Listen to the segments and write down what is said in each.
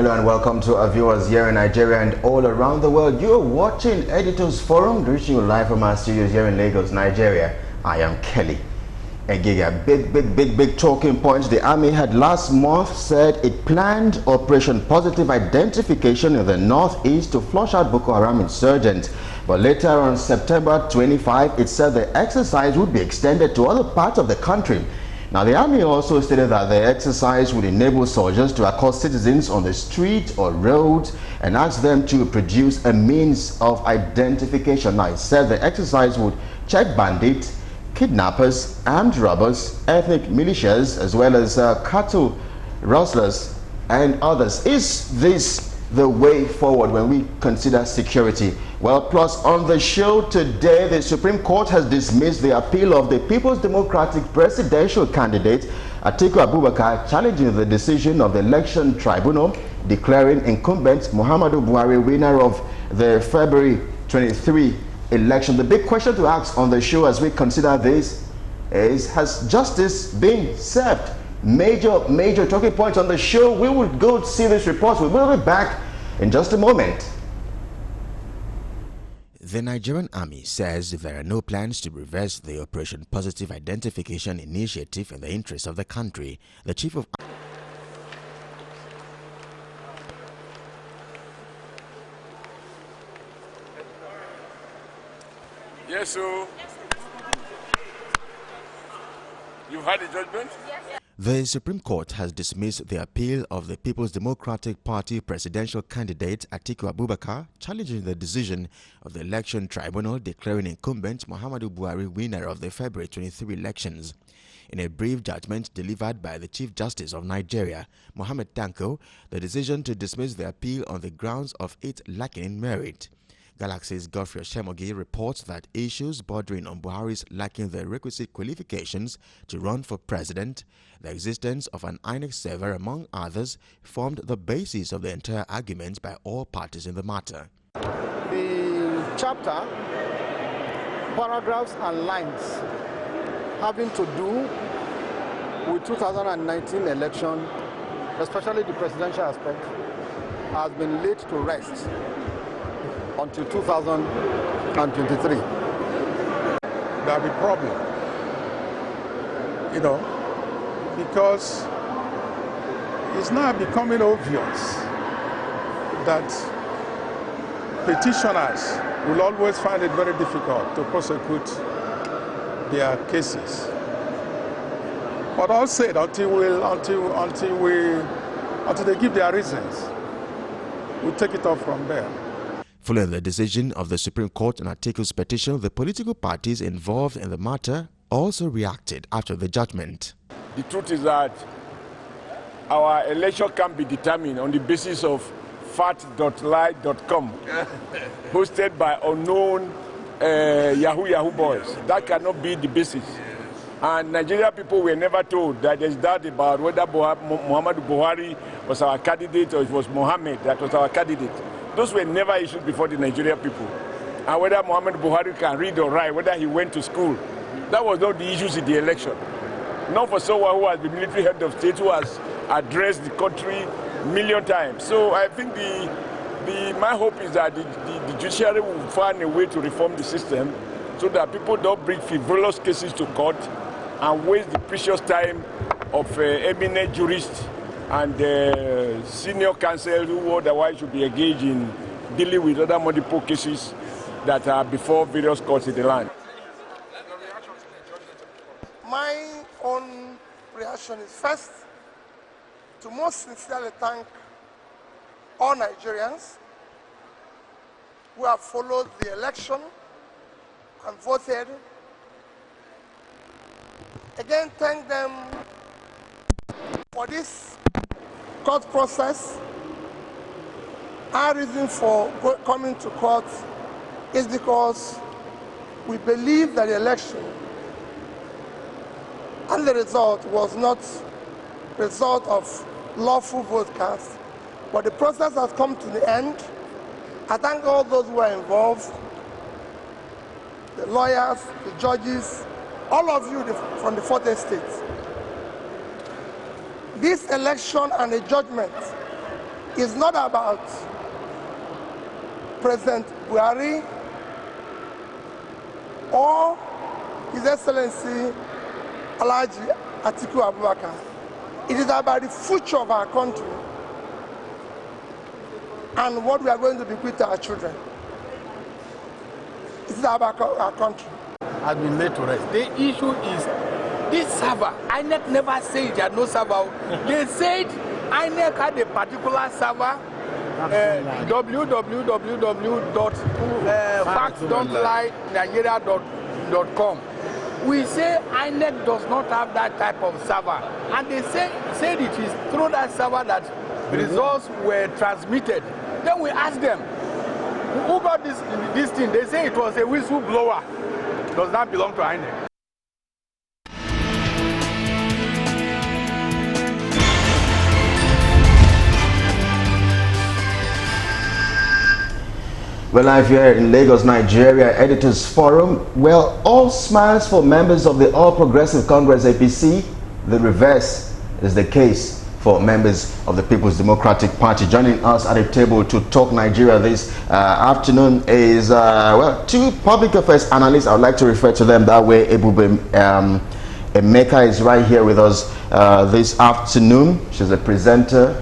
Hello and welcome to our viewers here in Nigeria and all around the world. You're watching Editors Forum, reaching you live from our studios here in Lagos, Nigeria. I am Kelly. Egiga, big talking points. The army had last month said it planned Operation Positive Identification in the northeast to flush out Boko Haram insurgents. But later on September 25, it said the exercise would be extended to other parts of the country. Now, the army also stated that the exercise would enable soldiers to accost citizens on the street or roads and ask them to produce a means of identification. Now, it said the exercise would check bandits, kidnappers, armed robbers, ethnic militias, as well as cattle rustlers and others. Is this the way forward when we consider security? Well, plus on the show today, the Supreme Court has dismissed the appeal of the People's Democratic presidential candidate Atiku Abubakar challenging the decision of the election tribunal declaring incumbent Muhammadu Buhari winner of the February 23 election. The big question to ask on the show as we consider this is, has justice been served? Major talking points on the show. We will go see this report. We will be back in just a moment. The Nigerian Army says there are no plans to reverse the Operation Positive Identification initiative in the interest of the country. The Chief of Yes, so you've had the judgment? The Supreme Court has dismissed the appeal of the People's Democratic Party presidential candidate Atiku Abubakar challenging the decision of the election tribunal declaring incumbent Muhammadu Buhari winner of the February 23 elections. In a brief judgment delivered by the Chief Justice of Nigeria, Mohammed Tanko, the decision to dismiss the appeal on the grounds of it lacking in merit. Galaxy's Godfrey Shemogi reports that issues bordering on Buhari's lacking the requisite qualifications to run for president, the existence of an INEC server, among others, formed the basis of the entire argument by all parties in the matter. The chapter, paragraphs and lines having to do with 2019 election, especially the presidential aspect, has been laid to rest until 2023. There'll be problem, because it's now becoming obvious that petitioners will always find it very difficult to prosecute their cases. But all said, until they give their reasons, we'll take it off from there. Following the decision of the Supreme Court on Atiku's petition, the political parties involved in the matter also reacted after the judgment. The truth is that our election can be determined on the basis of fat.lie.com, hosted by unknown Yahoo boys. That cannot be the basis. And Nigerian people were never told that there's doubt about whether Muhammadu Buhari was our candidate or it was Mohammed that was our candidate. Those were never issued before the Nigerian people. And whether Muhammad Buhari can read or write, whether he went to school, that was not the issues in the election. Not for someone who has been military head of state, who has addressed the country a million times. So I think my hope is that the judiciary will find a way to reform the system so that people don't bring frivolous cases to court and waste the precious time of eminent jurists and senior counsel who otherwise should be engaged in dealing with other multiple cases that are before various courts in the land. My own reaction is first to most sincerely thank all Nigerians who have followed the election and voted. Again, thank them for this court process. Our reason for coming to court is because we believe that the election and the result was not result of lawful vote cast, but the process has come to the end. I thank all those who are involved, the lawyers, the judges, all of you from the 40 states. This election and the judgment is not about President Buhari or His Excellency Alhaji Atiku Abubakar. It is about the future of our country and what we are going to bequeath to our children. It is about our country. Has been laid to rest. The issue is this server. INEC never said there are no server. They said INEC had a particular server, www.factsdon'tlienigeria.com. We say INEC does not have that type of server, and they said it is through that server that results were transmitted. Then we asked them, who got this thing? They say it was a whistleblower. Does not belong to INEC. We're live here in Lagos, Nigeria, Editors Forum. Well, all smiles for members of the All Progressive Congress APC. The reverse is the case for members of the People's Democratic Party. Joining us at the table to talk Nigeria this afternoon is, well, two public affairs analysts. I would like to refer to them that way. Ebube Emeka is right here with us this afternoon. She's a presenter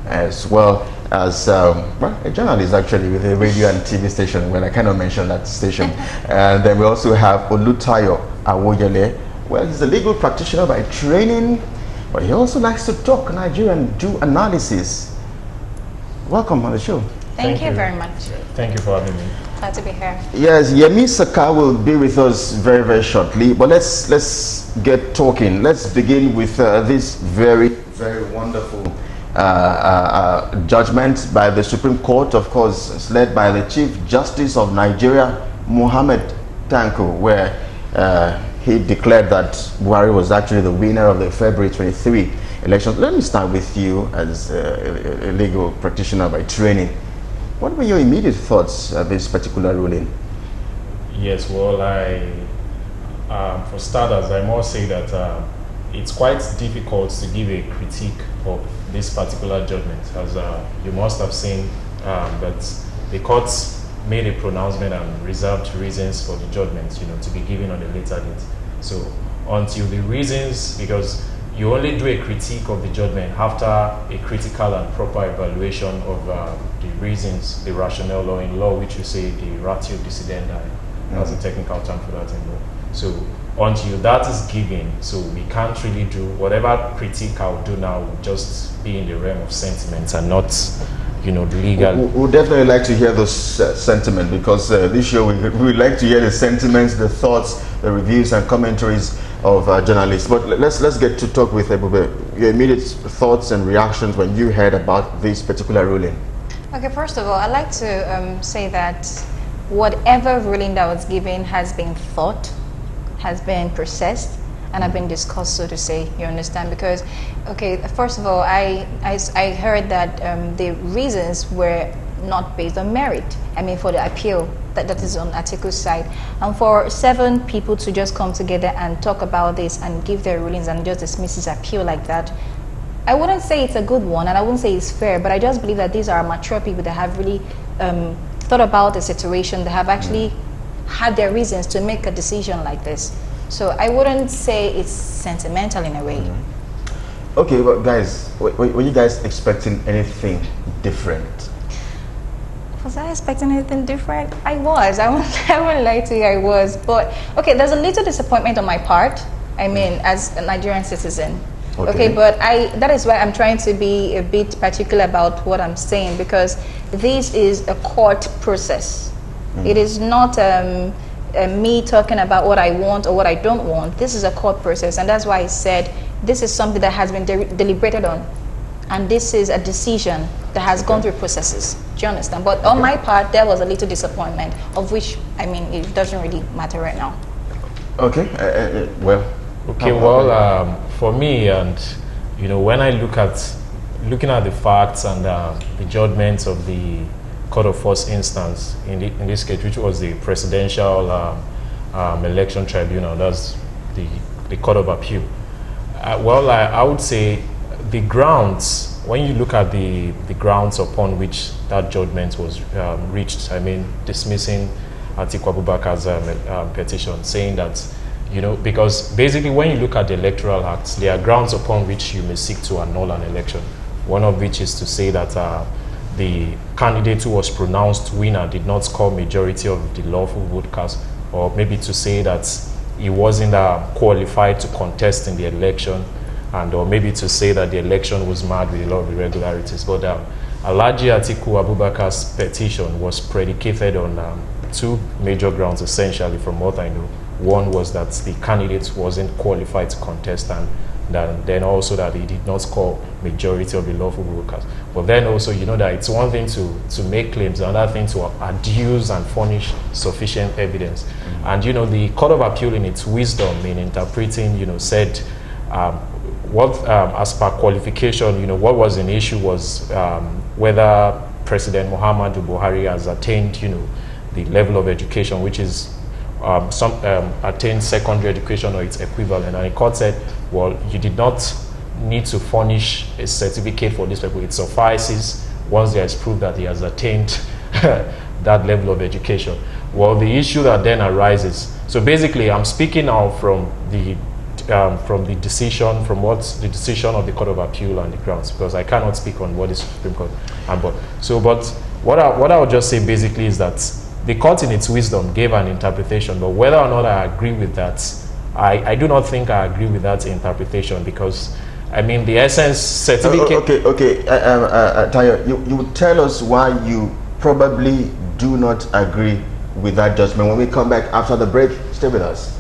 as well as well, a journalist actually with a radio and TV station. Well, I cannot mention that station. And then we also have Olutayo Awoyele. Well, he's a legal practitioner by training, but he also likes to talk Nigeria and do analysis. Welcome on the show. Thank you very much. Thank you for having me. Glad to be here. Yes, Yemi Saka will be with us very, very shortly. But let's get talking. Let's begin with this very, very wonderful judgment by the Supreme Court. Of course, it's led by the Chief Justice of Nigeria, Mohammed Tanko, where he declared that Buhari was actually the winner of the February 23 elections. Let me start with you as a legal practitioner by training. What were your immediate thoughts of this particular ruling? Yes, well, for starters, I must say that it's quite difficult to give a critique of this particular judgment, as you must have seen that the courts made a pronouncement and reserved reasons for the judgment, to be given on a later date. So until the reasons, because you only do a critique of the judgment after a critical and proper evaluation of the reasons, the rationale, or in law, which you say the ratio decidendi, that's a technical term for that in law. So until that is given, so we can't really do whatever critique I'll do now will just be in the realm of sentiments and not, legal. We'd definitely like to hear those sentiments, because this show we like to hear the sentiments, the thoughts, the reviews and commentaries of journalists. But let's get to talk with Ebube. Your immediate thoughts and reactions when you heard about this particular ruling. Okay, first of all, I'd like to say that whatever ruling that was given has been thought, has been processed, and have been discussed, so to say, you understand? Because, okay, first of all, I heard that the reasons were not based on merit. I mean, for the appeal that is on Atiku's side. And for 7 people to just come together and talk about this and give their rulings and just dismiss his appeal like that, I wouldn't say it's a good one, and I wouldn't say it's fair, but I just believe that these are mature people that have really thought about the situation, that have actually had their reasons to make a decision like this. So I wouldn't say it's sentimental in a way. Okay, but guys, were you guys expecting anything different? Was I expecting anything different? I was. I won't lie to you, I was. But okay, there's a little disappointment on my part. I mean, as a Nigerian citizen. Okay, but that is why I'm trying to be a bit particular about what I'm saying, because this is a court process. It is not me talking about what I want or what I don't want. This is a court process, and that's why I said this is something that has been deliberated on, and this is a decision that has gone through processes. Do you understand? But on my part, there was a little disappointment, of which, I mean, it doesn't really matter right now. Okay, well. Okay, well, for me, and when I looking at the facts and the judgments of the Court of First Instance in this case, which was the Presidential Election Tribunal, that's the Court of Appeal. Well, I would say the grounds when you look at the grounds upon which that judgment was reached, I mean, dismissing Atiku Abubakar's petition, saying that, because basically when you look at the electoral acts, there are grounds upon which you may seek to annul an election. One of which is to say that the candidate who was pronounced winner did not score majority of the lawful vote cast, or maybe to say that he wasn't qualified to contest in the election, and or maybe to say that the election was marred with a lot of irregularities. But Alhaji Atiku Abubakar's petition was predicated on two major grounds, essentially, from what I know. One was that the candidate wasn't qualified to contest, and then also that he did not score majority of the lawful vote cast. But then also, that it's one thing to make claims, another thing to adduce and furnish sufficient evidence. Mm-hmm. And the Court of Appeal, in its wisdom in interpreting, said as per qualification, what was an issue was whether President Muhammadu Buhari has attained, the level of education, which is attained secondary education or its equivalent. And the court said, well, you did not need to furnish a certificate for this people. It suffices once there is proof that he has attained that level of education. Well, the issue that then arises, so basically I'm speaking now from the decision of the Court of Appeal and the grounds, because I cannot speak on what the Supreme Court. But what I would just say basically is that the court in its wisdom gave an interpretation, but whether or not I agree with that, I do not think I agree with that interpretation, because I mean the essence certificate. Okay. Tayo, you would tell us why you probably do not agree with that judgment. When we come back after the break, stay with us.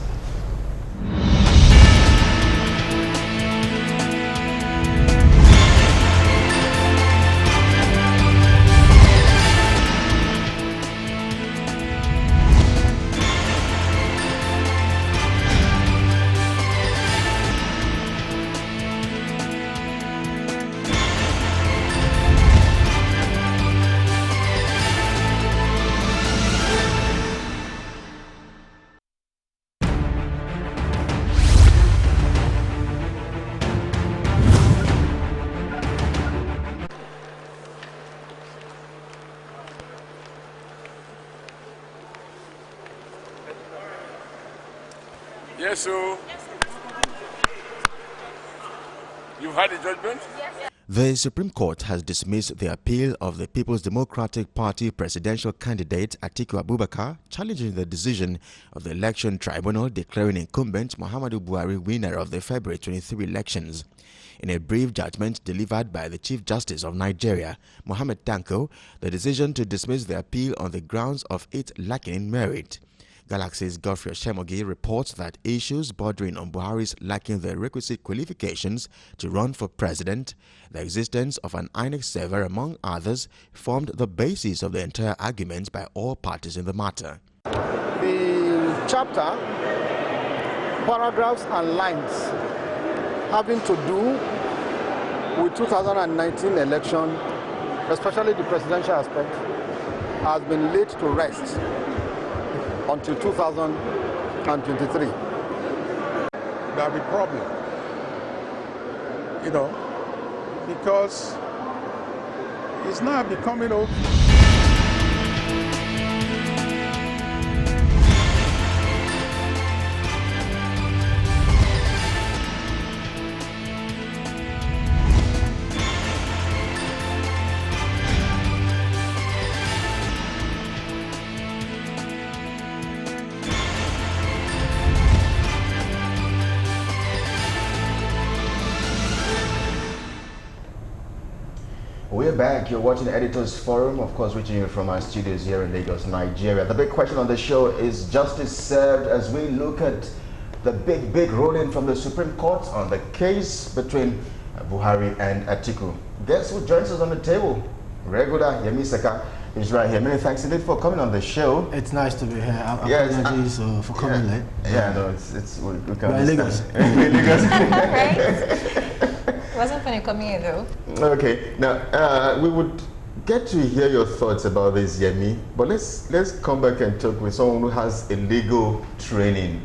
Yes, so you had a judgment? The Supreme Court has dismissed the appeal of the People's Democratic Party presidential candidate Atiku Abubakar, challenging the decision of the election tribunal declaring incumbent Muhammadu Buhari winner of the February 23 elections. In a brief judgment delivered by the Chief Justice of Nigeria, Mohammed Tanko, the decision to dismiss the appeal on the grounds of it lacking in merit. Galaxy's Godfrey Shemogi reports that issues bordering on Buhari's lacking the requisite qualifications to run for president, the existence of an INEC server, among others, formed the basis of the entire argument by all parties in the matter. The chapter, paragraphs and lines having to do with 2019 election, especially the presidential aspect, has been laid to rest until 2023. There'll be problem, because it's now becoming okay. We're back. You're watching Editors Forum, of course, reaching you from our studios here in Lagos, Nigeria. The big question on the show is justice served, as we look at the big ruling from the Supreme Court on the case between Buhari and Atiku. Guess who joins us on the table? Regular Yemi Seka is right here. Many thanks indeed for coming on the show. It's nice to be here. Apologies for coming late. Yeah, no, we come in Lagos. It wasn't funny coming here though. Okay, now we would get to hear your thoughts about this, Yemi, but let's come back and talk with someone who has a legal training.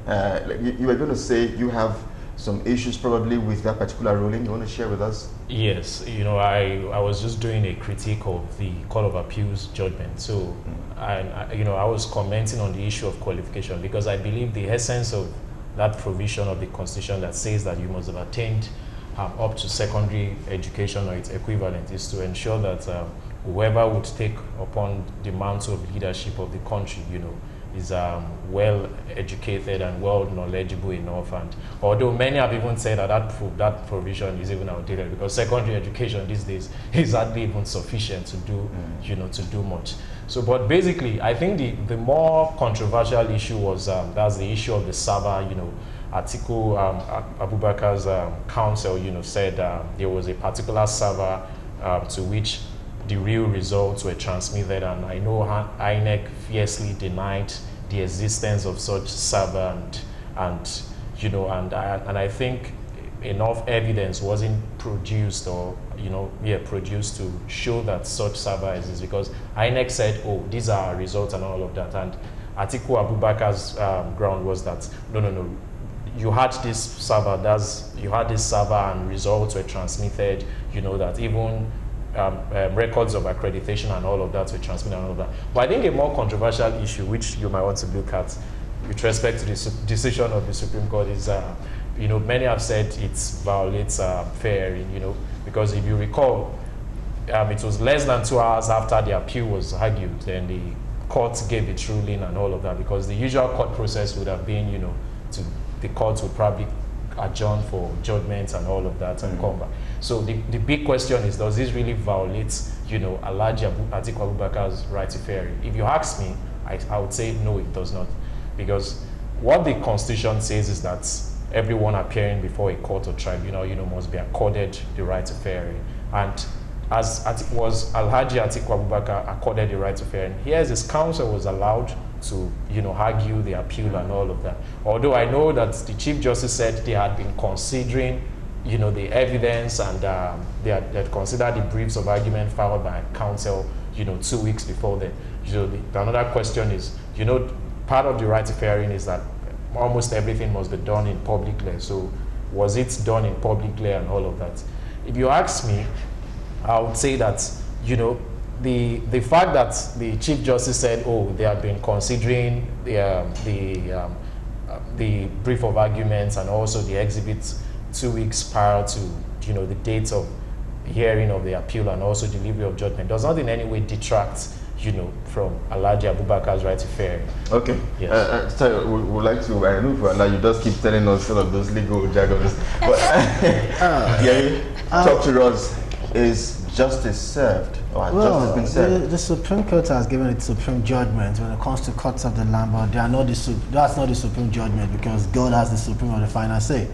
You were going to say you have some issues probably with that particular ruling you want to share with us? Yes, I was just doing a critique of the Court of Appeals judgment. So, I was commenting on the issue of qualification, because I believe the essence of that provision of the Constitution that says that you must have attained up to secondary education or its equivalent is to ensure that whoever would take upon the mantle of leadership of the country, is well educated and well knowledgeable enough. And although many have even said that provision is even outdated, because secondary education these days is hardly even sufficient to do to do much. So, but basically, I think the more controversial issue was that's the issue of the server. Atiku Abubakar's counsel said there was a particular server to which the real results were transmitted, and I know INEC fiercely denied the existence of such server, and I think enough evidence wasn't produced produced to show that such server exists, because INEC said, oh, these are our results and all of that, and Atiku Abubakar's ground was that no, you had this server, and results were transmitted, that even records of accreditation and all of that were transmitted and all of that. But I think a more controversial issue, which you might want to look at with respect to the decision of the Supreme Court, is, many have said it violates fair hearing, because if you recall, it was less than 2 hours after the appeal was argued, then the court gave its ruling and all of that, because the usual court process would have been, the court would probably adjourn for judgments and all of that and come back. So the big question is, does this really violate, Alhaji Atiku Abubakar's right to fair hearing? If you ask me, I would say no, it does not. Because what the Constitution says is that everyone appearing before a court or tribunal, must be accorded the right to fair hearing. And as was Alhaji Atiku Abubakar accorded the right to fair hearing, here's his counsel was allowed to, argue the appeal and all of that. Although I know that the Chief Justice said they had been considering, the evidence, and they had considered the briefs of argument filed by counsel, 2 weeks before then. Another question is, part of the right to fair hearing is that almost everything must be done in publicly. So was it done in publicly and all of that? If you ask me, I would say that, the fact that the Chief Justice said, oh, they have been considering the brief of arguments and also the exhibits 2 weeks prior to, the date of hearing of the appeal and also delivery of judgment, does not in any way detract, from Alhaji Abubakar's right to fair hearing. Okay. Yes. So we would like to, I know for Allah, you just keep telling us some of those legal jargons. But talk to us. Is justice served? Or has justice been served? The Supreme Court has given its supreme judgment when it comes to courts of the land, but that's not the supreme judgment, because God has the supreme or the final say.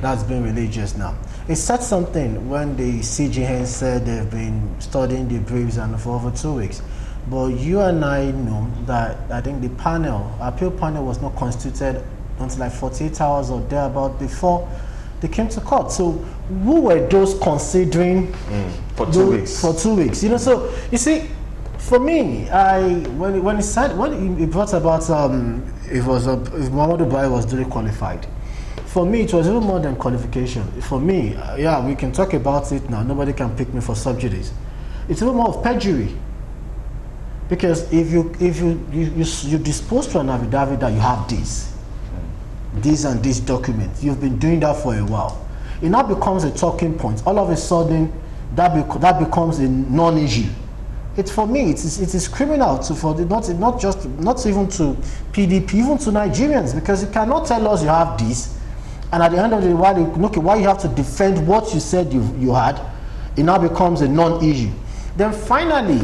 That's been religious now. It said something when the CGN said they've been studying the briefs and for over 2 weeks. But you and I know that I think the appeal panel was not constituted until like 48 hours or thereabout before they came to court. So who were those considering for 2 weeks? For 2 weeks, So you see, for me, when he brought about if Muhammadu Buhari was duly qualified, for me it was even more than qualification. For me, we can talk about it now. Nobody can pick me for subsidies. It's even more of perjury. Because if you dispose to an affidavit that you have these and these documents, you've been doing that for a while, it now becomes a talking point. All of a sudden, that becomes a non-issue. For me, it is criminal not even to PDP, even to Nigerians, because you cannot tell us you have this, and at the end of the day, why you have to defend what you said you had, it now becomes a non-issue. Then finally,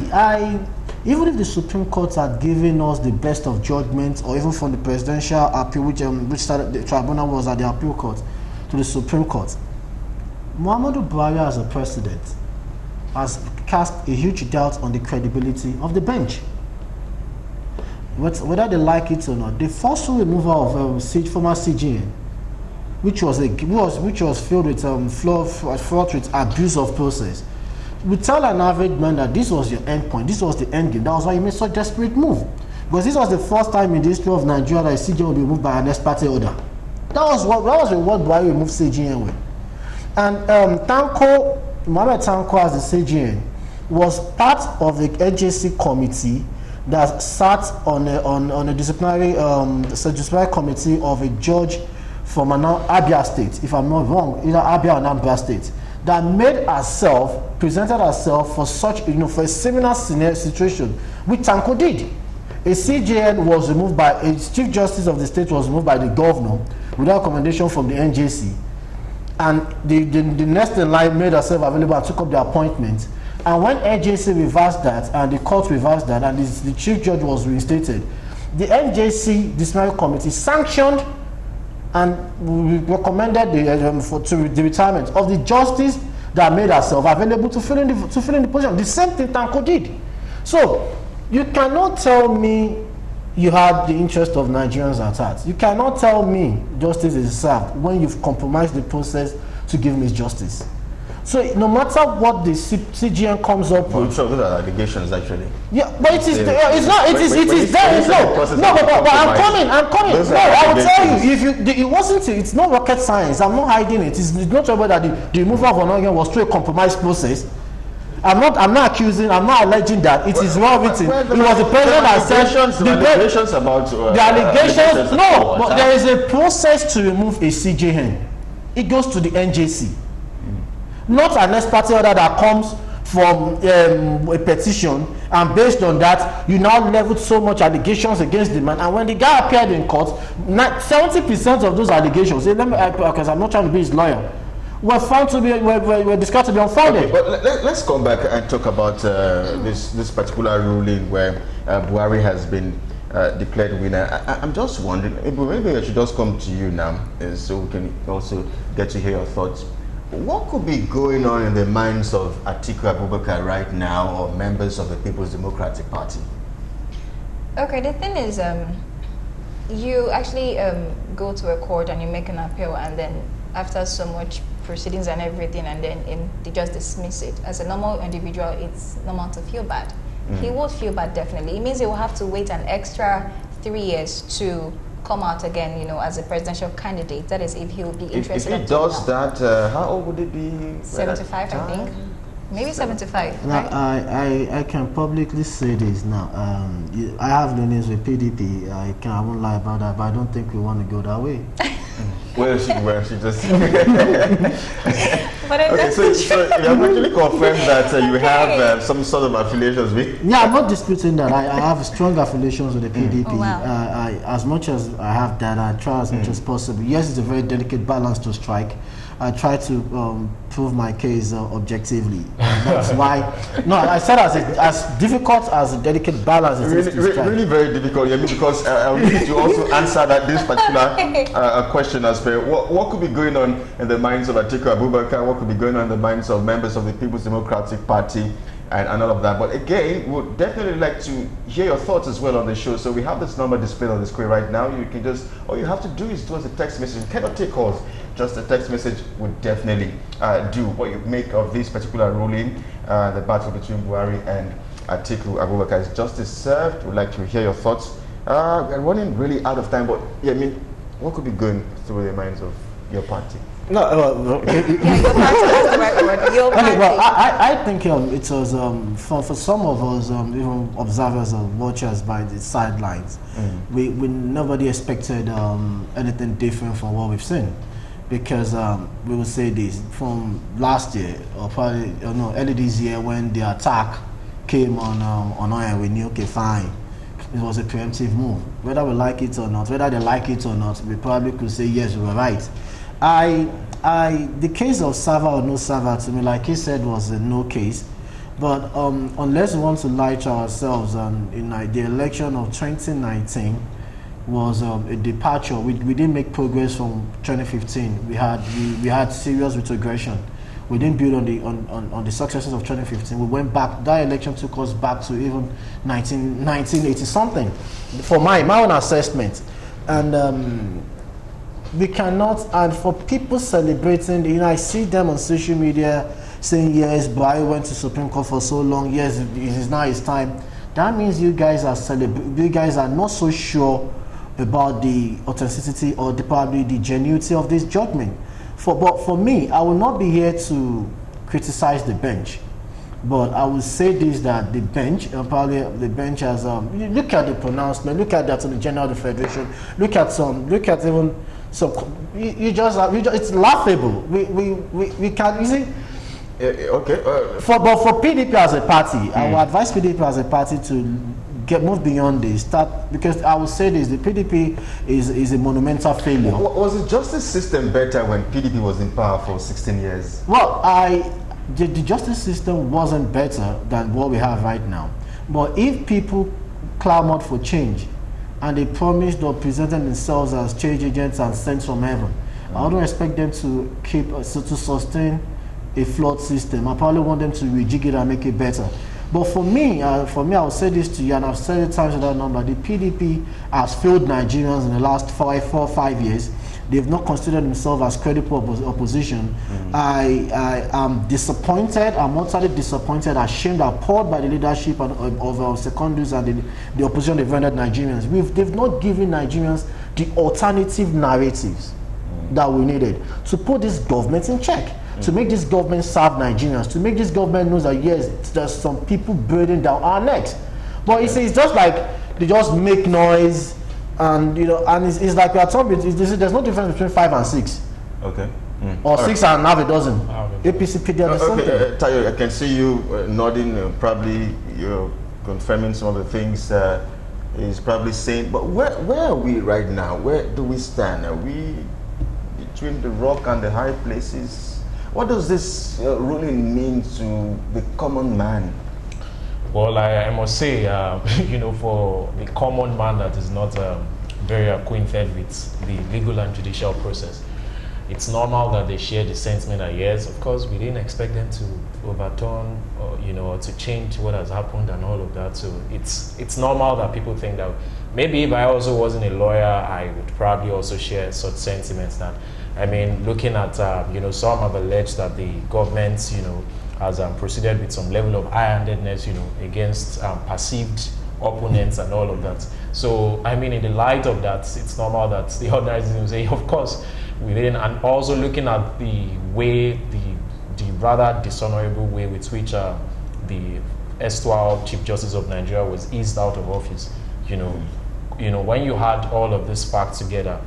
even if the Supreme Court had given us the best of judgments, or even from the presidential appeal, which started, the tribunal was at the appeal court, to the Supreme Court, Muhammadu Buhari as a president has cast a huge doubt on the credibility of the bench. Whether they like it or not, the forceful removal of former CGN, which was filled with fraught with abuse of process, we tell an average man that this was your end point, this was the end game. That was why you made such a desperate move. Because this was the first time in the history of Nigeria that a CGN will be removed by an ex parte order. That was what Buhari removed CGN with. And Mohammed Tanko as the CGN was part of the NJC committee that sat on a disciplinary committee of a judge from Abia State, if I'm not wrong, either Abia or Anambra State, that presented herself for such, for a similar situation, which Tanko did. A CJN was removed by, a Chief Justice of the state was removed by the governor without recommendation from the NJC. And the next in line made herself available and took up the appointment. And when NJC reversed that, and the court reversed that, and the Chief Judge was reinstated, the NJC disciplinary committee sanctioned and recommended the retirement of the justice that made herself available to fill in the position. The same thing Tanko did. So you cannot tell me you had the interest of Nigerians at heart. You cannot tell me justice is served when you've compromised the process to give me justice. So no matter what the CGN comes up with, so those are allegations actually. Yeah, but it is there. But I'm coming. No, I will tell you, it's not rocket science. I'm not hiding it. It's not about that the removal of an organ was through a compromised process. I'm not accusing, I'm not alleging that. It is well written. It was the president that said the allegations about the allegations. No, but there is a process to remove a CJN. It goes to the NJC. Not an ex parte order that comes from a petition, and based on that, you now leveled so much allegations against the man. And when the guy appeared in court, 70% of those allegations, because I'm not trying to be his lawyer, were found to be were discovered to be unfounded. Okay, but let's come back and talk about this particular ruling where Buhari has been declared winner. I'm just wondering, maybe I should just come to you now, so we can also get to hear your thoughts. What could be going on in the minds of Atiku Abubakar right now, or members of the People's Democratic Party? Okay, the thing is, you actually go to a court and you make an appeal, and then after so much proceedings and everything, and then they just dismiss it. As a normal individual, it's normal to feel bad. He will feel bad, definitely. It means he will have to wait an extra 3 years to come out again, as a presidential candidate. That is, if he will be interested. If he does that, how old would it be? 75, I think. Maybe 75. Now, right? I can publicly say this now. I have leanings with PDP. I won't lie about that, but I don't think we want to go that way. Where she just. But okay, so you have actually confirmed that you have some sort of affiliations with. Yeah, I'm not disputing that. I have strong affiliations with the PDP. Oh, wow. As much as I have that, I try as much as possible. Yes, it's a very delicate balance to strike. I try to prove my case objectively. That's why. No, I said as difficult as a delicate balance is to strike. Really very difficult. I mean, because I need to also answer this particular question as well. What could be going on in the minds of Atiku Abubakar? What could be going on in the minds of members of the People's Democratic Party? And all of that. But again, we'd definitely like to hear your thoughts as well on the show. So we have this number displayed on the screen right now. You can just, all you have to do is do us a text message. You cannot take calls. Just a text message would definitely do what you make of this particular ruling. The battle between Buhari and Atiku Abubakar is justice served. We'd like to hear your thoughts. We're running really out of time, but yeah, I mean, what could be going through the minds of your party? No, okay. Yeah, your party, that's the right word. Your party. Okay, well, I think it was for some of us, even observers or watchers by the sidelines, we nobody expected anything different from what we've seen, because we would say this from last year or probably early this year when the attack came on oil, we knew, okay, fine, it was a preemptive move. Whether we like it or not, whether they like it or not, we probably could say yes, we were right. The case of Sava or no Sava, to me, like he said, was a no case. But unless we want to lie to ourselves, in the election of 2019 was a departure. We didn't make progress from 2015. We had serious retrogression. We didn't build on the successes of 2015. We went back. That election took us back to even 1980 something. For my own assessment, and. We cannot, and for people celebrating, I see them on social media saying, yes, Buhari went to Supreme Court for so long, yes, it is now his time. That means you guys are not so sure about the authenticity or probably the genuinity of this judgment. But for me, I will not be here to criticize the bench. But I will say this, that the bench, probably the bench has, look at the pronouncement, look at the Attorney General of the Federation, look at even some, it's laughable. We can, you see, okay. But for PDP as a party, I would advise PDP as a party to move beyond this. Because I would say this: the PDP is a monumental failure. Was the justice system better when PDP was in power for 16 years? Well, the justice system wasn't better than what we have right now. But if people clamored for change, and they promised or presented themselves as change agents and sent from heaven, I don't expect them to to sustain a flawed system. I probably want them to rejig it and make it better. But for me, I will say this to you, and I've said it times without number: the PDP has failed Nigerians in the last 4 or 5 years. They've not considered themselves as credible opposition. I am disappointed. I'm utterly disappointed, ashamed, appalled by the leadership of our secondus and the opposition they've rendered Nigerians. They've not given Nigerians the alternative narratives that we needed to put this government in check, to make this government serve Nigerians, to make this government know that yes, there's some people burden down our necks. But you see, it's just like they just make noise. And and it's like we are talking. There's no difference between 5 and 6. Okay. Or 6 and half a dozen. APC, PDP, okay, Tayo, I can see you nodding. Probably you're confirming some of the things he's probably saying. But where are we right now? Where do we stand? Are we between the rock and the high places? What does this ruling mean to the common man? Well, I must say, for the common man that is not very acquainted with the legal and judicial process, it's normal that they share the sentiment that yes, of course, we didn't expect them to overturn or to change what has happened and all of that. So it's normal that people think that maybe if I also wasn't a lawyer, I would probably also share such sentiments. That looking at some have alleged that the government has proceeded with some level of high-handedness, against perceived opponents and all of that. So, in the light of that, it's normal that the ordinary citizens say, of course, we didn't. And also looking at the way, the rather dishonorable way with which the erstwhile Chief Justice of Nigeria was eased out of office. When you had all of this packed together,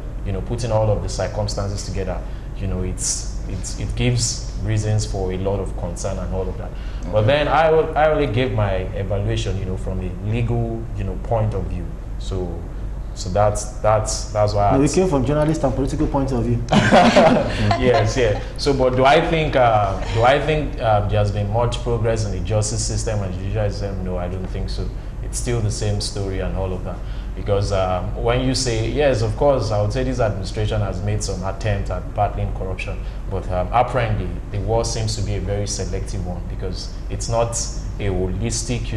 putting all of the circumstances together, it gives reasons for a lot of concern and all of that. Okay. But then I only gave my evaluation, from a legal, point of view. So that's why. We came from journalist and political point of view. Yes, yeah. So, but do I think there has been much progress in the justice system and judicial system? No, I don't think so. It's still the same story and all of that. Because when you say, yes, of course, I would say this administration has made some attempt at battling corruption, but apparently the war seems to be a very selective one, because it's not a holistic,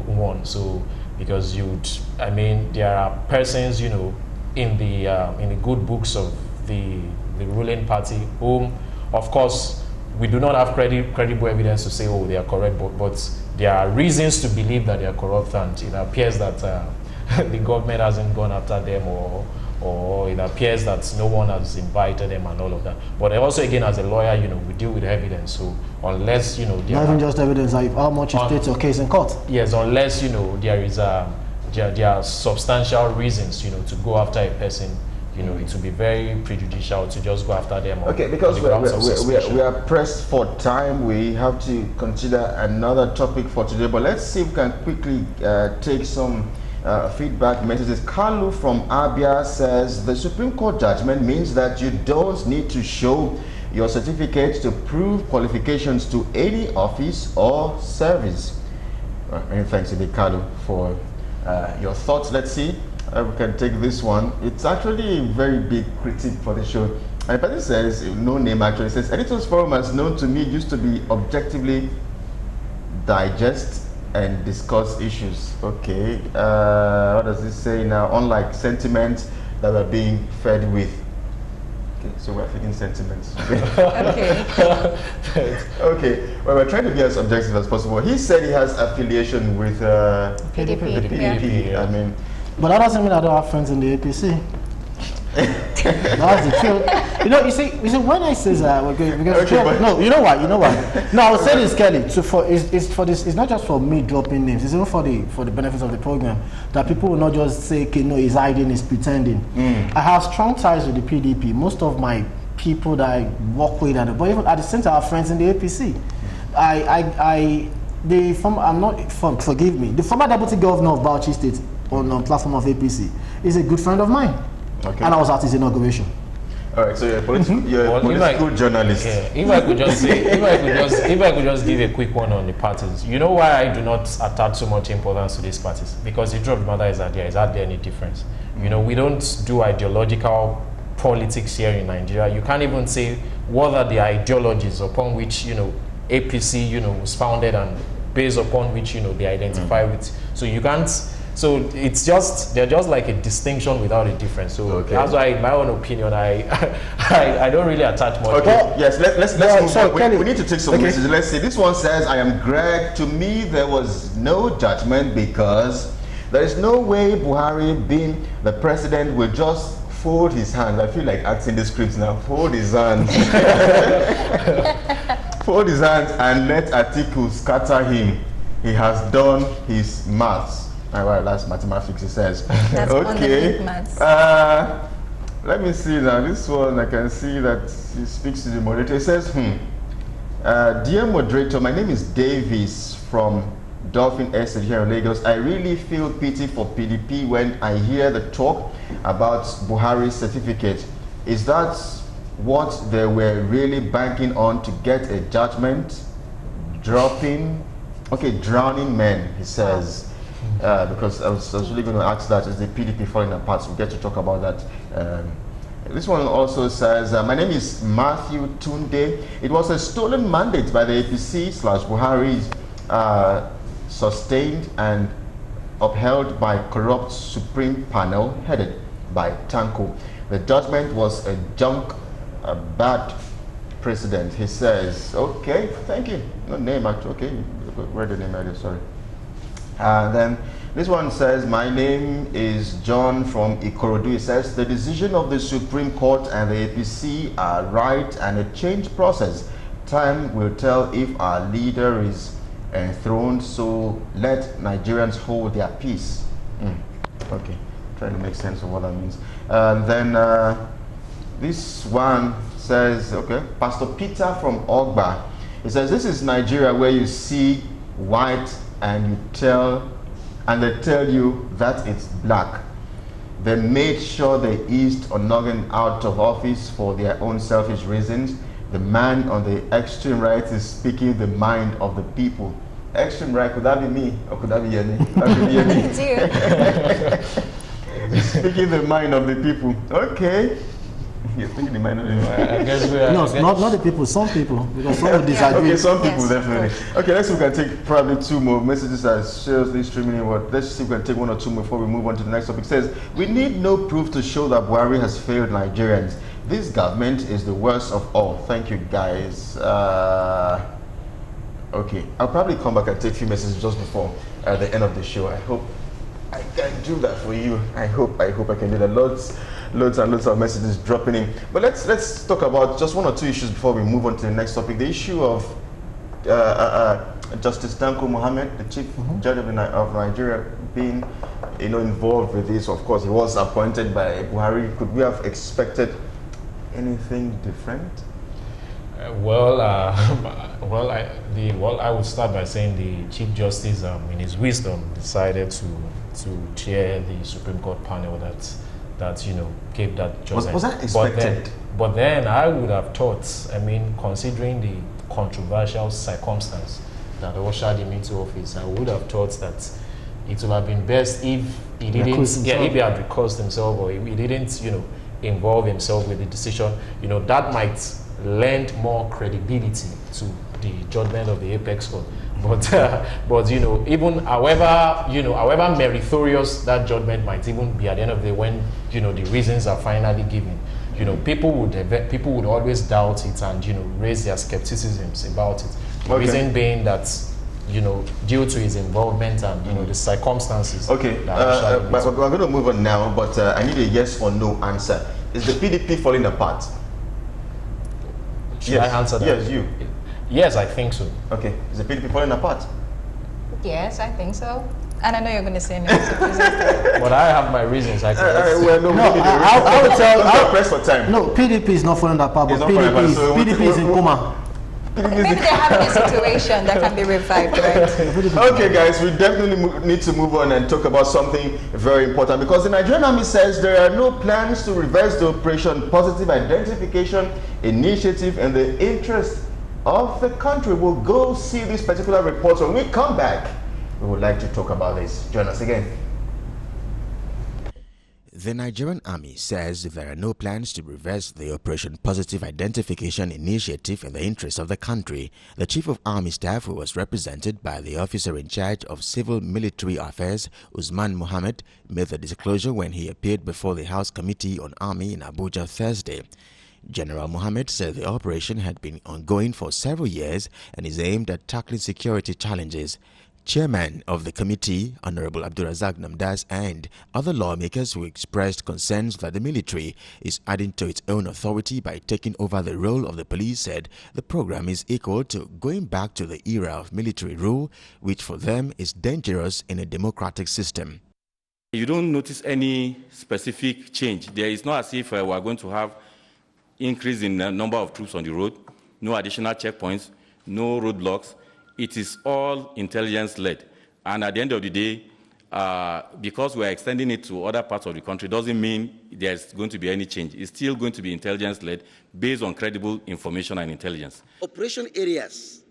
one. So, because there are persons, in the good books of the ruling party, whom, of course, we do not have credible evidence to say, oh, they are correct, but there are reasons to believe that they are corrupt, and it appears that the government hasn't gone after them, or it appears that no one has invited them and all of that. But also, again, as a lawyer, we deal with evidence. So unless, not even just evidence, how much you state your case in court. Yes, unless, there are substantial reasons, to go after a person, it would be very prejudicial to just go after them. Okay, because we are pressed for time. We have to consider another topic for today. But let's see if we can quickly take some feedback messages. Carlo from Abia says the Supreme Court judgment means that you don't need to show your certificate to prove qualifications to any office or service. Many thanks, Carlo, for your thoughts. Let's see. We can take this one. It's actually a very big critique for the show. And the person says, no name actually, says, Editors Forum, as known to me, used to be objectively digest and discuss issues. Okay, what does this say now? Unlike sentiments that are being fed with. Okay, so we're feeding sentiments. Okay. Okay, well, we're trying to be as objective as possible. He said he has affiliation with PDP. the PDP. Yeah. But that doesn't mean I don't have friends in the APC. That's the truth. You see, when I say that, no, you know what? No, I will say this, Kelly. It's not just for me dropping names. It's even for the benefits of the program, that people will not just say, okay, no, he's hiding, he's pretending. I have strong ties with the PDP. Most of my people that I work with, but even at the center, I have friends in the APC. Forgive me. The former deputy governor of Bauchi State on platform of APC is a good friend of mine. Okay. And I was at his inauguration. All right, so you're a political journalist. Yeah, if I could just give a quick one on the parties. You know why I do not attach so much importance to these parties? Because the truth of the matter is that there is hardly any difference. You know, we don't do ideological politics here in Nigeria. You can't even say what are the ideologies upon which, you know, APC, was founded and based upon which, they identify with. So you can't. So it's just, they're just like a distinction without a difference. So that's why, in my own opinion, I don't really attach much. Okay, yes, let's move on. We need to take some messages. Let's see. This one says, I am Greg. To me, there was no judgment because there is no way Buhari, being the president, will just fold his hands. I feel like acting the scripts now. Fold his hands. Fold his hands and let Atiku scatter him. He has done his maths. All right, that's mathematics, he says. That's okay. Let me see now. This one, I can see that he speaks to the moderator. He says, Dear moderator, my name is Davis from Dolphin Estate here in Lagos. I really feel pity for PDP when I hear the talk about Buhari's certificate. Is that what they were really banking on to get a judgment? Drowning men, he says. Because I was really going to ask that, is the PDP falling apart? So we'll get to talk about that. This one also says, my name is Matthew Tunde. It was a stolen mandate by the APC/Buhari, sustained and upheld by corrupt Supreme Panel headed by Tanko. The judgment was a junk, a bad precedent. He says, okay, thank you. No name actually, okay. Where the name is, sorry. And then this one says, my name is John from Ikorodu. It says, the decision of the Supreme Court and the APC are right and a change process. Time will tell if our leader is enthroned, so let Nigerians hold their peace. Okay, trying to make sense of what that means. And then this one says, okay, Pastor Peter from Ogba. He says, this is Nigeria where you see white and they tell you that it's black. They made sure they eased Onogan out of office for their own selfish reasons. The man on the extreme right is speaking the mind of the people. Extreme right, could that be me? Or could that be Yemi? Speaking the mind of the people. Okay. You're thinking the mind of the people. I guess we are. No, not the people, some people. Because some will disagree. Okay, some people, definitely. Okay, let's see if we can take probably two more messages that are seriously streaming in. Let's see if we can take one or two more before we move on to the next topic. It says, we need no proof to show that Buhari has failed Nigerians. This government is the worst of all. Thank you, guys. Okay, I'll probably come back and take a few messages just before the end of the show. I hope I can do that for you. I hope I can do that. Loads and loads of messages dropping in. But let's talk about just one or two issues before we move on to the next topic. The issue of Justice Tanko Mohammed, the chief judge of Nigeria, being involved with this. Of course, he was appointed by Buhari. Could we have expected anything different? I would start by saying the Chief Justice, in his wisdom, decided to chair the Supreme Court panel that gave that judgment. Was that expected? But then I would have thought, considering the controversial circumstance that ushered him into office, I would have thought that it would have been best if he didn't, if he had recused himself, or if he didn't, involve himself with the decision. That might lend more credibility to the judgment of the Apex Court. But even however meritorious that judgment might even be at the end of the day, when the reasons are finally given, people would always doubt it and raise their skepticisms about it. The reason being that you know, due to his involvement and, you know, the circumstances. Okay, but we're going to move on now, but I need a yes or no answer. Is the PDP falling apart? Should I answer that? Yes, you. Yes, I think so. Okay, is the PDP falling apart? Yes, I think so. And I know you're going to say no. But I have my reasons. I I would tell. Press for time. No, PDP is not falling apart, but PDP is in coma. Maybe they're having a situation that can be revived, right? Okay, guys, we definitely need to move on and talk about something very important, because the Nigerian Army says there are no plans to reverse the Operation Positive Identification Initiative in the interest of the country. We'll go see this particular report. When we come back, we would like to talk about this. Join us again. The Nigerian Army says there are no plans to reverse the Operation Positive Identification Initiative in the interest of the country. The Chief of Army Staff, who was represented by the officer in charge of Civil Military Affairs, Usman Mohammed, made the disclosure when he appeared before the House Committee on Army in Abuja Thursday. General Mohammed said the operation had been ongoing for several years and is aimed at tackling security challenges. Chairman of the committee, Honorable Abdulrazak Namdas, and other lawmakers who expressed concerns that the military is adding to its own authority by taking over the role of the police, said the program is equal to going back to the era of military rule, which for them is dangerous in a democratic system. You don't notice any specific change. There is not as if we are going to have increase in the number of troops on the road, no additional checkpoints, no roadblocks. It is all intelligence-led. And at the end of the day, because we are extending it to other parts of the country, doesn't mean there's going to be any change. It's still going to be intelligence-led based on credible information and intelligence. Operation areas,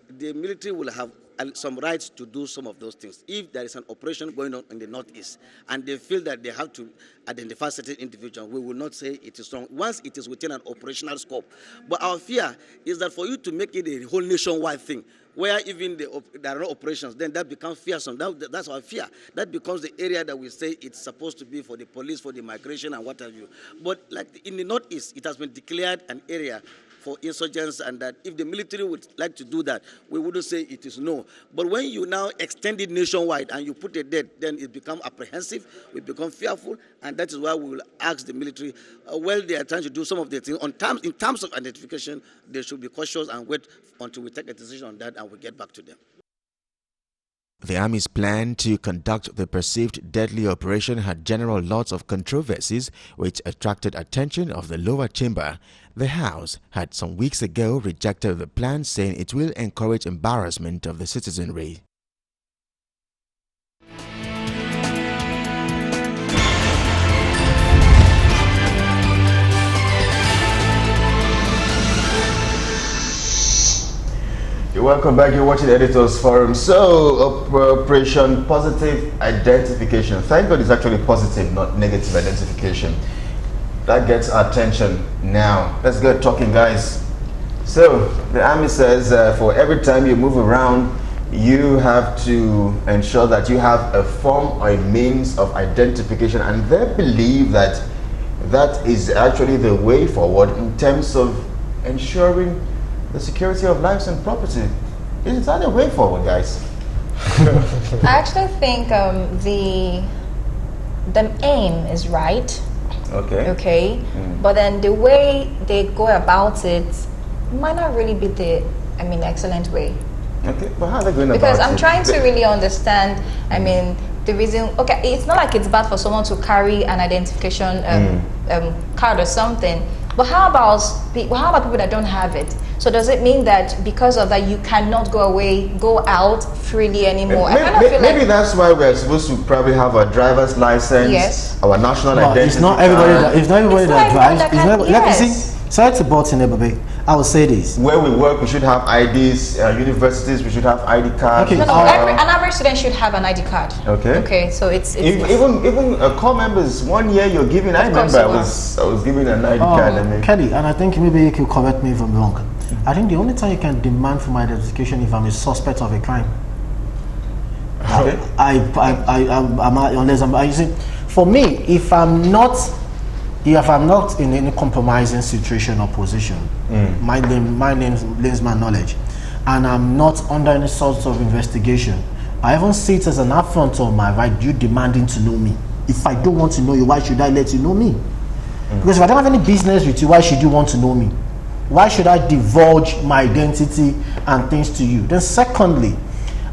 the military will have some rights to do some of those things. If there is an operation going on in the northeast and they feel that they have to identify certain individuals, we will not say it is wrong once it is within an operational scope. But our fear is that for you to make it a whole nationwide thing, where even there are no operations, then that becomes fearsome. That's our fear. That becomes the area that we say it's supposed to be for the police, for the migration and what have you. But like in the northeast, it has been declared an area for insurgents, and that if the military would like to do that, we wouldn't say it is no. But when you now extend it nationwide and you put a date, then it becomes apprehensive, we become fearful, and that is why we will ask the military, while they are trying to do some of the things, in terms of identification, they should be cautious and wait until we take a decision on that and we get back to them. The Army's plan to conduct the perceived deadly operation had general lots of controversies, which attracted attention of the lower chamber. The House had some weeks ago rejected the plan, saying it will encourage embarrassment of the citizenry. Welcome back. You're watching the Editors Forum. So, Operation Positive Identification. Thank God it's actually positive, not negative identification. That gets our attention now. Let's get talking, guys. So, the Army says for every time you move around, you have to ensure that you have a form or a means of identification. And they believe that that is actually the way forward in terms of ensuring the security of lives and property. Is that a way forward, guys? I actually think the aim is right. Okay. But then the way they go about it might not really be the excellent way. Okay, but how are they going about it? Because I'm trying to really understand, the reason, it's not like it's bad for someone to carry an identification card or something, but how about people that don't have it? So does it mean that because of that you cannot go out freely anymore? Maybe that's why we're supposed to probably have a driver's license, yes, our national identity. It's not everybody that drives. Sorry to butt in there, baby. I will say this. Where we work, we should have IDs. Universities, we should have ID cards. Okay. An average student should have an ID card. Okay. So it's even core members. 1 year you're giving. I remember I was giving an ID card. Kelly, and I think maybe you can correct me if I'm wrong. I think the only time you can demand for my identification if I'm a suspect of a crime. Okay. For me, if I'm not in any compromising situation or position, my name lends my knowledge. and I'm not under any sort of investigation, I even see it as an affront on my right, you demanding to know me. If I don't want to know you, why should I let you know me? Because if I don't have any business with you, why should you want to know me? Why should I divulge my identity and things to you? Then secondly,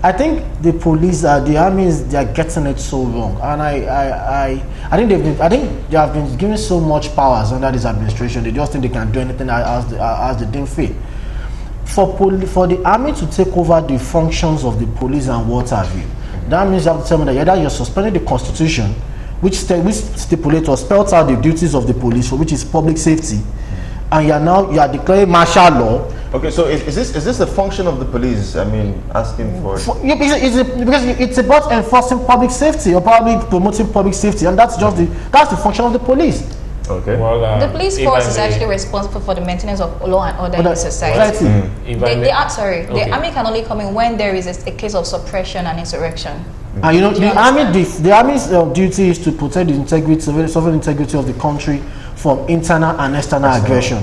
I think the police, the armies, they are getting it so wrong, and I think they have been given so much powers under this administration. They just think they can do anything as they deem fit. For the army to take over the functions of the police and what have you, that means you have to tell me that either you're suspending the Constitution, which stipulates or spells out the duties of the police, for which is public safety, and you are declaring martial law. Okay, so is this a function of the police? I mean, asking for because it's about enforcing public safety or probably promoting public safety, and that's the function of the police. Okay. Well, the police force is actually responsible for the maintenance of law and order in society. The army can only come in when there is a case of suppression and insurrection. And the army's duty is to protect the integrity, sovereign integrity of the country from internal and external aggression.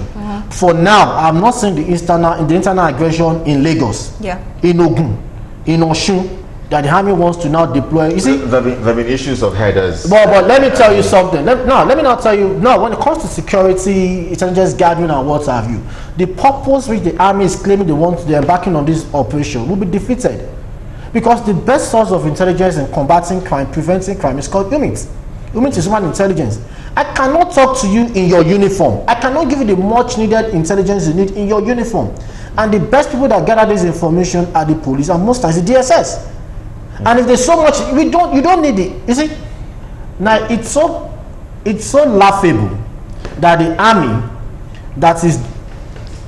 For now, I'm not seeing the internal aggression in Lagos, in Ogun, in Oshun, that the army wants to now deploy. You see, there have been issues of headers. But let me tell you something. Let me not tell you. No, when it comes to security, intelligence gathering and what have you, the purpose which the army is claiming they're embarking on this operation will be defeated, because the best source of intelligence in combating crime, preventing crime, is called UMINT. UMINT is human intelligence. I cannot talk to you in your uniform. I cannot give you the much needed intelligence you need in your uniform. And the best people that gather this information are the police and most times the DSS. And if there's so much, you don't need it. You see, now it's so laughable that the army that is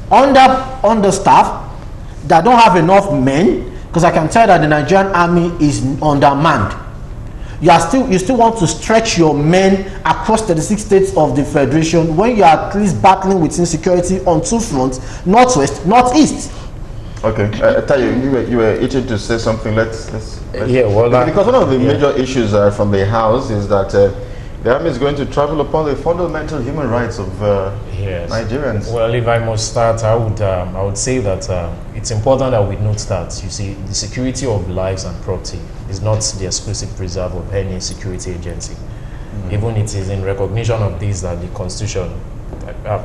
understaffed, that don't have enough men, because I can tell that the Nigerian army is undermanned. You still want to stretch your men across 36 states of the federation when you are at least battling with insecurity on two fronts, northwest, northeast. Okay, Tayo, you were itching to say something. Let's yeah, well, because one of the major issues from the House is that the army is going to trample upon the fundamental human rights of Nigerians. Well, if I must start, I would say that it's important that we note that, you see, the security of lives and property is not the exclusive preserve of any security agency. Even it is in recognition of this that the Constitution,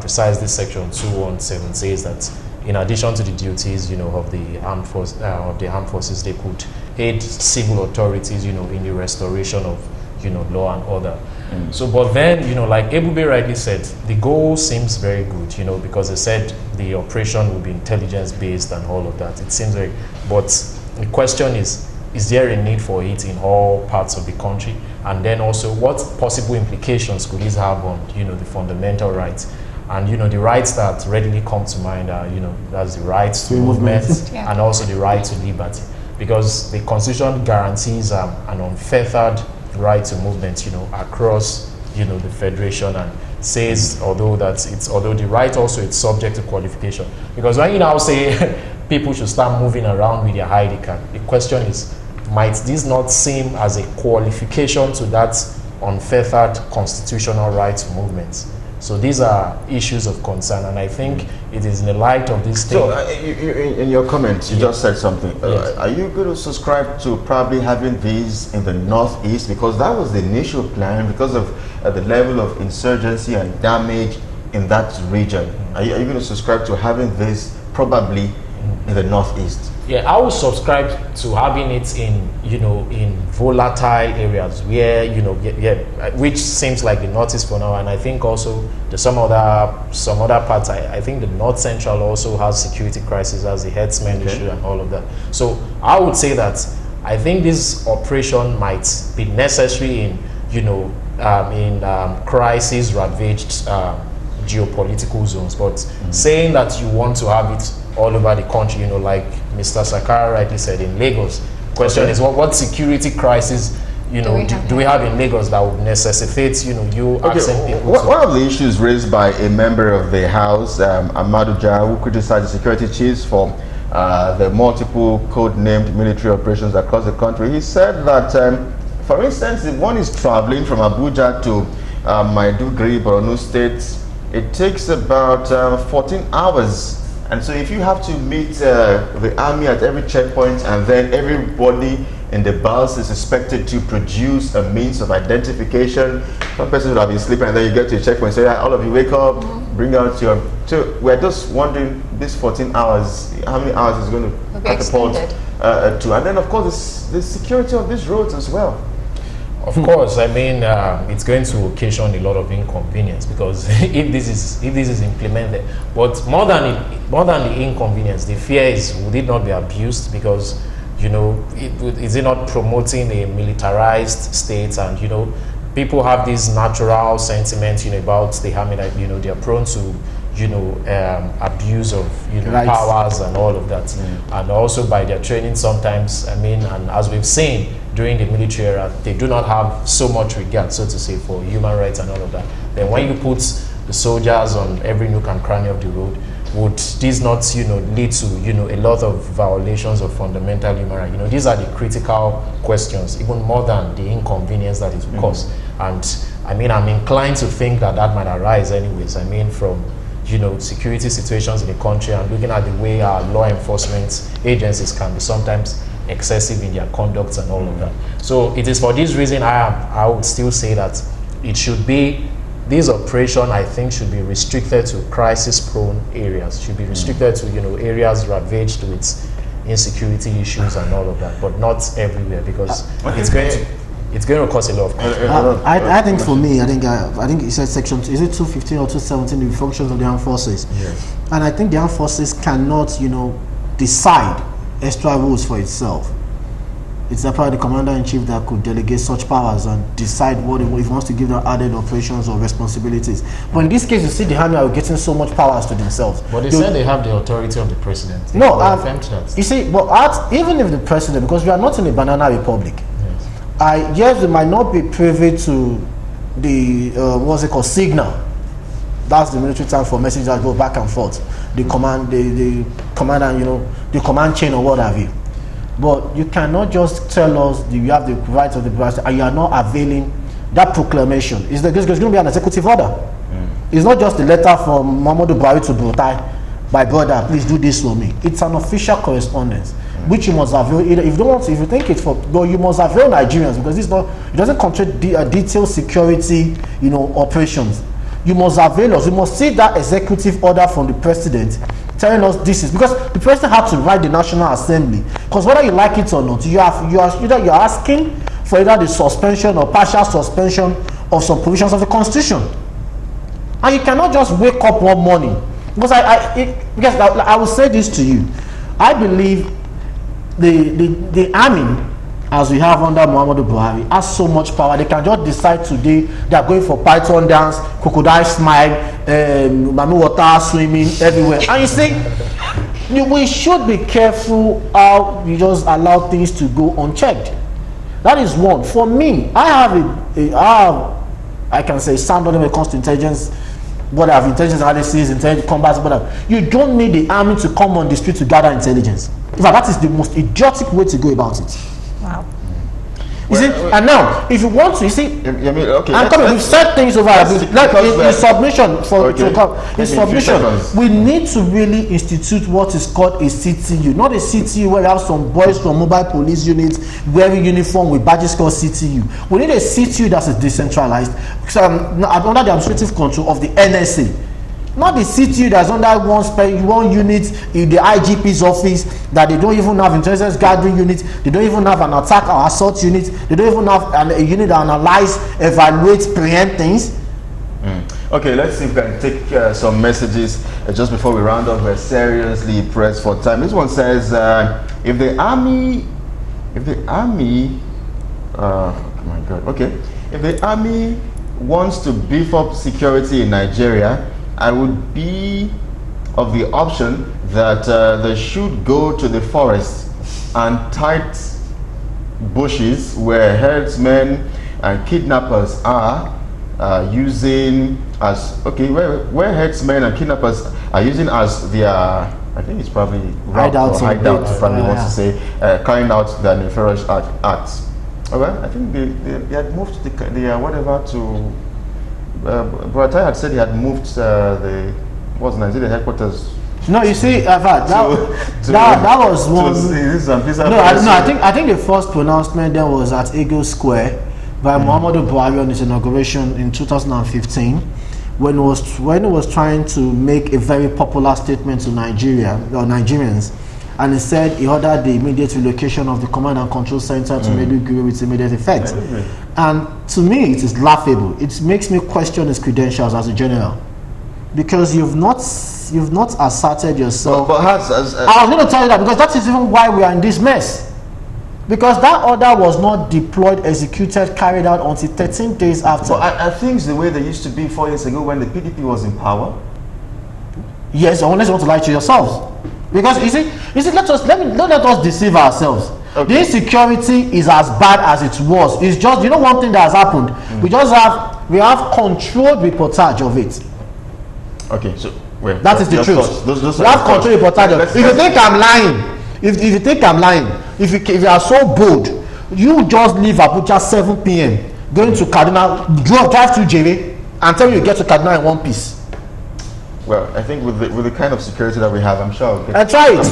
precisely Section 217, says that in addition to the duties, of the armed forces, they could aid civil authorities, in the restoration of, law and order. So, but then, like Ebube rightly said, the goal seems very good, because they said the operation will be intelligence-based and all of that. It seems very, but the question is there a need for it in all parts of the country? And then also, what possible implications could this have on, the fundamental rights? And, the rights that readily come to mind are, that's the right to movement and also the right to liberty. Because the Constitution guarantees an unfettered right to movement, across, the federation, and says, although the right also is subject to qualification. Because when you now say people should start moving around with their ID card, the question is, might this not seem as a qualification to that unfettered constitutional right to movement? So these are issues of concern, and I think it is in the light of this thing. So in your comments, you just said something. Are you going to subscribe to probably having these in the northeast? Because that was the initial plan, because of the level of insurgency and damage in that region. Are you going to subscribe to having this probably in the northeast? Yeah, I would subscribe to having it in, in volatile areas where, which seems like the northeast for now, and I think also some other parts. I think the north central also has security crisis, has the herdsmen issue and all of that. So I would say that I think this operation might be necessary in, crisis ravaged geopolitical zones, but saying that you want to have it all over the country, like Mr. Sakara rightly said, in Lagos. Question is, what security crisis, do we have in Lagos that would necessitate, you asking people? One of the issues raised by a member of the House, Amadou Jah, who criticized the security chiefs for the multiple code-named military operations across the country, he said that, for instance, if one is traveling from Abuja to Maiduguri, Borno State, it takes about 14 hours And so if you have to meet the army at every checkpoint, and then everybody in the bus is expected to produce a means of identification, some person would have been sleeping, and then you get to a checkpoint, say, all of you wake up, bring out your... So we're just wondering, this 14 hours, how many hours is going to catapult to? And then, of course, the security of these roads as well. Of course, I mean, it's going to occasion a lot of inconvenience, because if this is implemented, but more than the inconvenience, the fear is, would it not be abused? Because, you know, is it not promoting a militarized state? And, you know, people have this natural sentiment, you know, about the army, that, you know, they are prone to, you know, abuse of, you know, powers and all of that. And also by their training sometimes, I mean, and as we've seen during the military era, they do not have so much regard, so to say, for human rights and all of that. Then when you put the soldiers on every nook and cranny of the road, would this not, you know, lead to, you know, a lot of violations of fundamental human rights? You know, these are the critical questions, even more than the inconvenience that it will cause. And I mean, I'm inclined to think that that might arise anyways. I mean, from, you know, security situations in the country, and looking at the way our law enforcement agencies can be sometimes excessive in their conduct and all of that. So it is for this reason I would still say that it should be, this operation, I think, should be restricted to crisis-prone areas. Should be restricted to, you know, areas ravaged with insecurity issues and all of that, but not everywhere, because it's going to cause a lot of I think for me, I think it said section, is it 215 or 217, the functions of the armed forces? Yes. And I think the armed forces cannot, you know, decide extra rules for itself. It's probably the commander-in-chief that could delegate such powers and decide what if he wants to give them added operations or responsibilities. But in this case, you see the army are getting so much powers to themselves. But they said they have the authority of the president. No, you see, but even if the president, because we are not in a banana republic, yes, they might not be privy to the what's it called, signal. That's the military term for messages that go back and forth. The command, the commander, you know, the command chain or what have you. But you cannot just tell us that you have the rights of the president and you are not availing that proclamation. There's going to be an executive order. It's not just a letter from Muhammadu Buhari to Brutai, my brother, please do this for me. It's an official correspondence, which you must avail. If you don't want to, if you think it's for, well, you must avail Nigerians, because it's not, it doesn't contain detailed security, you know, operations. You must avail us. You must see that executive order from the president telling us this is, because the president had to write the National Assembly. Because whether you like it or not, you're asking for either the suspension or partial suspension of some provisions of the Constitution. And you cannot just wake up one morning. Because I will say this to you. I believe the army, as we have under Muhammadu Buhari, has so much power. They can just decide today they are going for python dance, crocodile smile, mami water, swimming everywhere. And you see, we should be careful how we just allow things to go unchecked. That is one. For me, I have I can say sound when it comes to intelligence, what I have intelligence analysis, intelligence combat, whatever. You don't need the army to come on the street to gather intelligence. In fact, that is the most idiotic way to go about it. Wow. You see, and now, if you want to, you see, okay, I'm coming, we've said things over in submission, we need to really institute what is called a CTU, not a CTU where you have some boys from mobile police units wearing uniform with badges called CTU. We need a CTU that is decentralized, under the administrative control of the NSA. Not the CTU that's under one unit in the IGP's office, that they don't even have intelligence gathering unit, they don't even have an attack or assault unit, they don't even have a unit that analyze, evaluate, preempt things. Okay, let's see if we can take some messages just before we round up. We're seriously pressed for time. This one says, if the army, oh my God, okay, if the army wants to beef up security in Nigeria, I would be of the option that they should go to the forest and tight bushes where herdsmen and kidnappers are using as, okay, where herdsmen and kidnappers are using as their, I think it's probably hideout, probably wants to say, carrying out their nefarious acts. Okay, I think they had moved the whatever to. Buharia had said he had moved the headquarters No, you see, that was one. I think the first pronouncement then was at Eagle Square by Muhammadu Buhari on his inauguration in 2015, when he was trying to make a very popular statement to Nigeria or Nigerians, and he said he ordered the immediate relocation of the command and control center to Maiduguri with immediate effect. And to me, it is laughable. It makes me question his credentials as a general, because you've not asserted yourself. But I was going to tell you that, because that is even why we are in this mess. Because that order was not deployed, executed, carried out until 13 days after. But I think it's the way they used to be 4 years ago when the PDP was in power. Yes, unless you want to lie to yourselves. Because you see, don't let us deceive ourselves. Okay. The insecurity is as bad as it was. It's just, one thing that has happened. We have controlled reportage of it. Okay, so that is the truth. We have controlled reportage of it. If you think I'm lying, if you think I'm lying, if you are so bold, you just leave Abuja 7 p.m. going to Kaduna, drive to Jere, and tell you get to Kaduna in one piece. Well, I think with the kind of security that we have, I'm sure I'll get try it.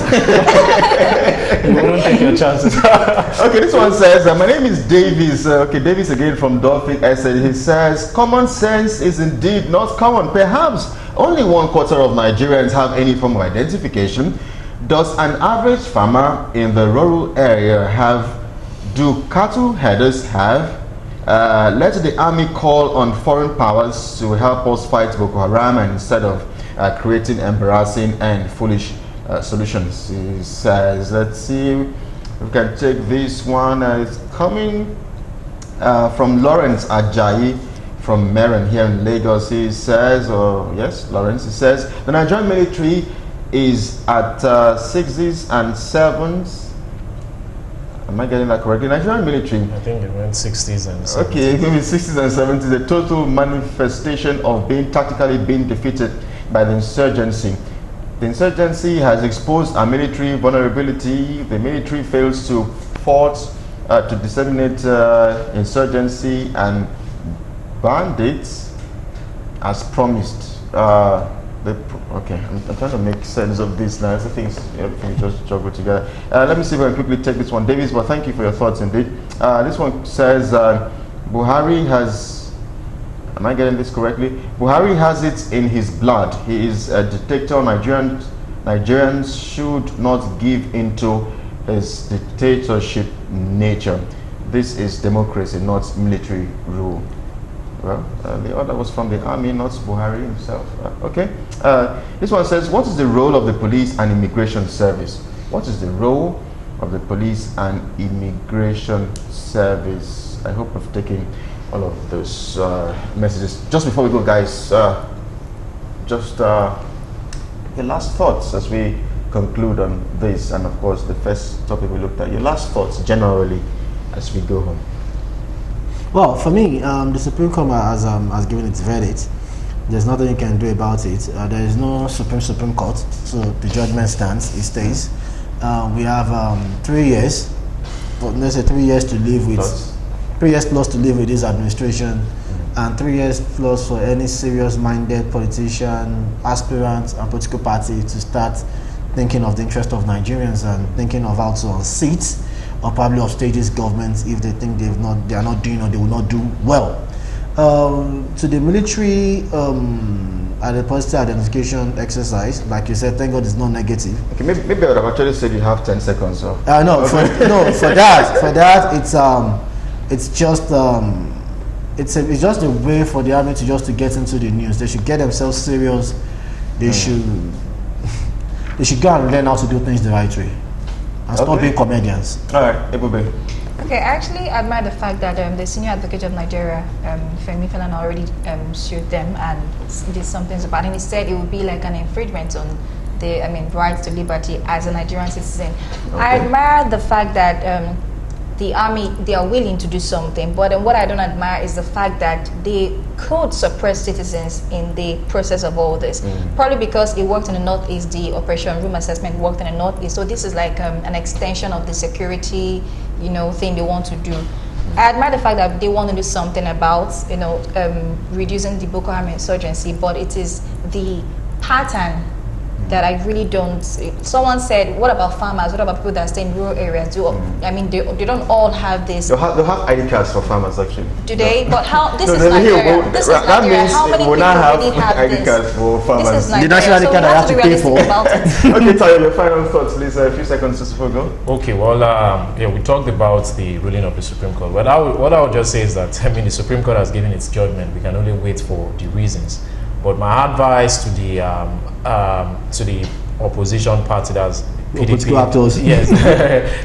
You won't take your chances. Okay, this one says, my name is Davis. Davis again from Dolphin Essay. He says, common sense is indeed not common. Perhaps only 1/4 of Nigerians have any form of identification. Does an average farmer in the rural area have? Do cattle herders have? Let the army call on foreign powers to help us fight Boko Haram, and instead of creating embarrassing and foolish solutions. He says, let's see if we can take this one. It's coming from Lawrence Ajayi from Meron here in Lagos. He says, yes, Lawrence, he says, the Nigerian military is at 6s and 7s. Am I getting that correctly? Nigerian military. I think it went 60s and 70s. Okay, it means 60s and 70s. The total manifestation of being tactically being defeated by the insurgency. The insurgency has exposed our military vulnerability. The military fails to disseminate insurgency and bandits as promised. Okay, I'm trying to make sense of this now. Everything just juggle together. Let me see if I can quickly take this one. Davis, well, thank you for your thoughts indeed. This one says, Buhari has, am I getting this correctly? Buhari has it in his blood. He is a dictator. Nigerians should not give into his dictatorship nature. This is democracy, not military rule. Well, the order was from the army, not Buhari himself. Okay. This one says, what is the role of the police and immigration service? What is the role of the police and immigration service? I hope I've taken all of those messages. Just before we go, guys, just your last thoughts as we conclude on this, and of course the first topic we looked at. Your last thoughts generally as we go home. Well, for me, the Supreme Court has given its verdict. There's nothing you can do about it. There is no Supreme Court, so the judgment stands. It stays. We have 3 years, let's say 3 years to live with, 3 years plus to live with this administration, and 3 years plus for any serious-minded politician, aspirant, and political party to start thinking of the interest of Nigerians and thinking of how to unseat or probably upstage this government if they think they are not doing or they will not do well. To the military and the policy identification exercise, like you said, thank God it's not negative. Okay, maybe I would have actually said you have 10 seconds. So. No, okay. for that, it's just a way for the army to get into the news. They should get themselves serious. They should go and learn how to do things the right way. And stop being comedians. All right, Ebube. Okay, I actually admire the fact that the Senior Advocate of Nigeria, Femi Falana, already sued them and did something about it. And he said it would be like an infringement on the rights to liberty as a Nigerian citizen. Okay. I admire the fact that the army, they are willing to do something, but what I don't admire is the fact that they could suppress citizens in the process of all this. Probably because it worked in the Northeast, the Operation Room Assessment worked in the Northeast, so this is like an extension of the security, thing they want to do. I admire the fact that they want to do something about, reducing the Boko Haram insurgency, but it is the pattern that I really don't. Someone said, what about farmers? What about people that stay in rural areas? I mean, they don't all have this. They have ID cards for farmers, actually. Do they? But how? This is Nigeria. This is Nigeria. How many people really have ID cards for farmers? This is the national ID card I have to pay for. Okay, Tayo, your final thoughts, please. A few seconds just before we go. Okay, well, yeah, we talked about the ruling of the Supreme Court. What I would just say is that, I mean, the Supreme Court has given its judgment. We can only wait for the reasons. But my advice to the opposition party, that's PDP, yes,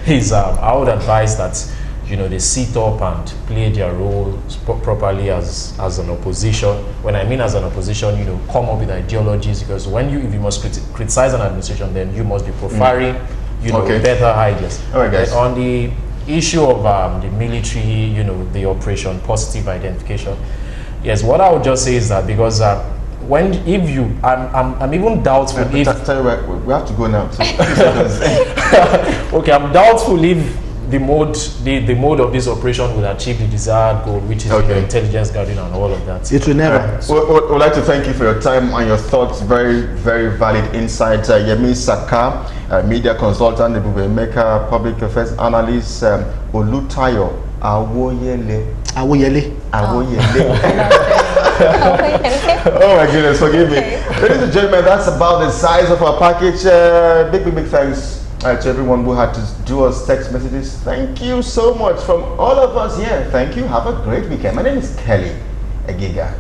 is I would advise that, you know, they sit up and play their role properly as an opposition. When I mean as an opposition, you know, come up with ideologies, because if you must criticize an administration, then you must be profiling, you know, better ideas. All right, guys. On the issue of the military, you know, the operation positive identification, yes, what I would just say is that, because I'm even doubtful if... we have to go now. Okay, I'm doubtful if the mode of this operation will achieve the desired goal, which is intelligence gathering and all of that. It will never. We'd like to thank you for your time and your thoughts. Very, very valid insights. Yemi Saka, media consultant, Maker, public affairs analyst, Olutayo Awoyele. Oh my goodness, forgive me. Ladies and gentlemen, that's about the size of our package. Big thanks to everyone who had to do us text messages. Thank you so much from all of us here. Thank you. Have a great weekend. My name is Kelly Egiga.